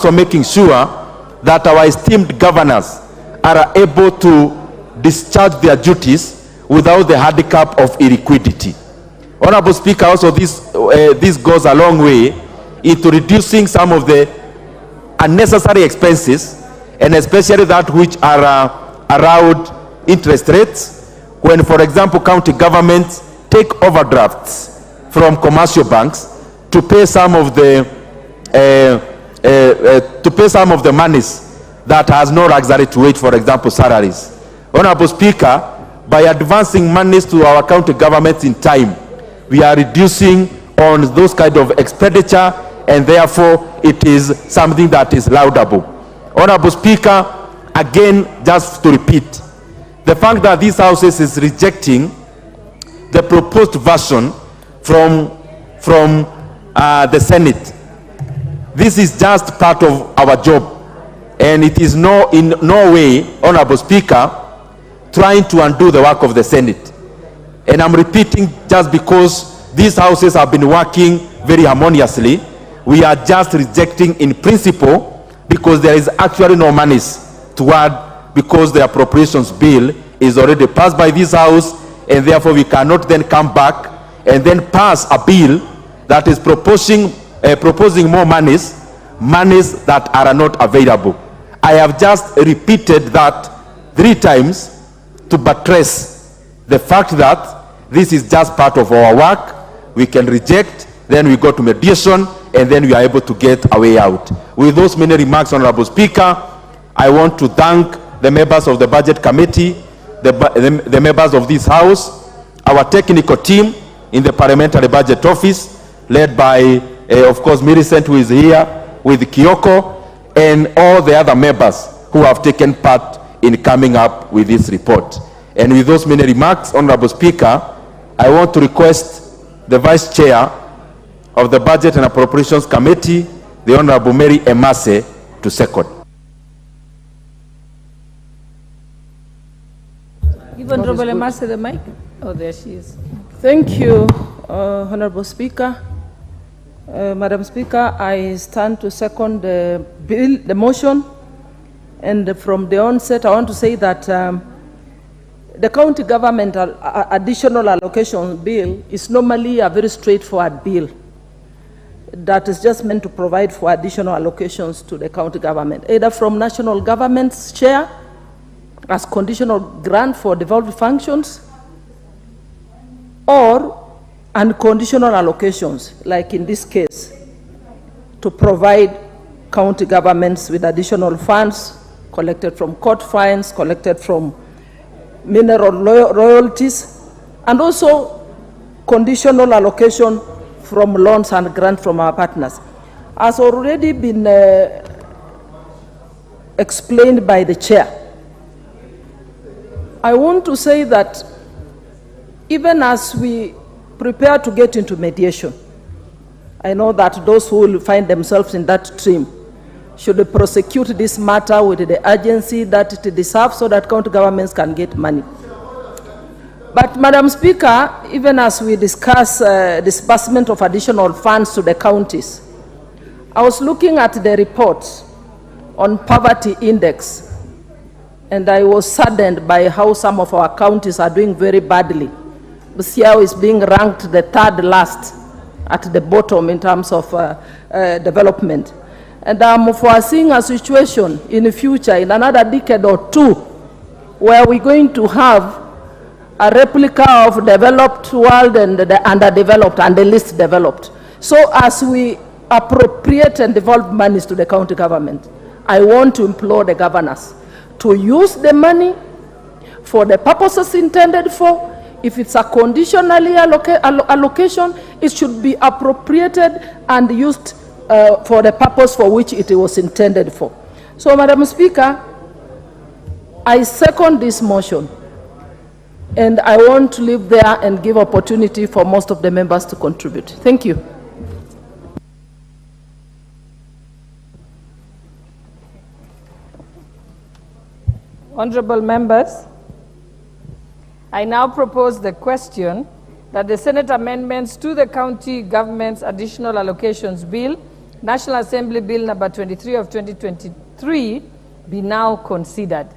also making sure that our esteemed governors are able to discharge their duties without the handicap of illiquidity. Honorable Speaker, also this goes a long way into reducing some of the unnecessary expenses, and especially that which are around interest rates. When, for example, county governments take overdrafts from commercial banks to pay some of the monies that has no luxury to wait, for example, salaries. Honorable Speaker, by advancing monies to our county governments in time, we are reducing on those kind of expenditure, and therefore it is something that is laudable. Honorable Speaker, again, just to repeat, the fact that this House is rejecting the proposed version from the Senate, this is just part of our job, and it is in no way, Honorable Speaker, trying to undo the work of the Senate. And I'm repeating, just because these houses have been working very harmoniously, we are just rejecting in principle, because there is actually no monies to add, because the appropriations bill is already passed by this House, and therefore we cannot then come back and then pass a bill that is proposing more monies that are not available. I have just repeated that 3 times to buttress the fact that this is just part of our work. We can reject, then we go to mediation, and then we are able to get a way out. With those many remarks, Honorable Speaker, I want to thank the members of the Budget Committee, the members of this House, our technical team in the Parliamentary Budget Office, led by, of course, Millicent, who is here, with Kyoko, and all the other members who have taken part in coming up with this report. And with those many remarks, Honorable Speaker, I want to request the Vice Chair of the Budget and Appropriations Committee, the Honorable Mary Emase, to second. Give Honorable Emase the mic. Oh, there she is. Thank you, Honorable Speaker. Madam Speaker, I stand to second the bill, the motion, and from the onset, I want to say that the county government additional allocation bill is normally a very straightforward bill that is just meant to provide for additional allocations to the county government, either from national government's share as conditional grant for devolved functions, or unconditional allocations, like in this case, to provide county governments with additional funds collected from court fines, collected from mineral royalties, and also conditional allocation from loans and grants from our partners. As already been explained by the chair, I want to say that even as we prepare to get into mediation, I know that those who will find themselves in that stream should prosecute this matter with the urgency that it deserves, so that county governments can get money. But, Madam Speaker, even as we discuss disbursement of additional funds to the counties, I was looking at the report on poverty index, and I was saddened by how some of our counties are doing very badly. Busiao is being ranked the 3rd last at the bottom in terms of development. And I'm foreseeing a situation in the future, in another decade or 2, where we're going to have a replica of developed world and the underdeveloped and the least developed. So as we appropriate and devolve monies to the county government, I want to implore the governors to use the money for the purposes intended for. If it's a conditionally allocation, it should be appropriated and used for the purpose for which it was intended for. So, Madam Speaker, I second this motion, and I want to leave there and give opportunity for most of the members to contribute. Thank you. Honorable members, I now propose the question that the Senate amendments to the County Government's Additional Allocations Bill National Assembly Bill number 23 of 2023 be now considered.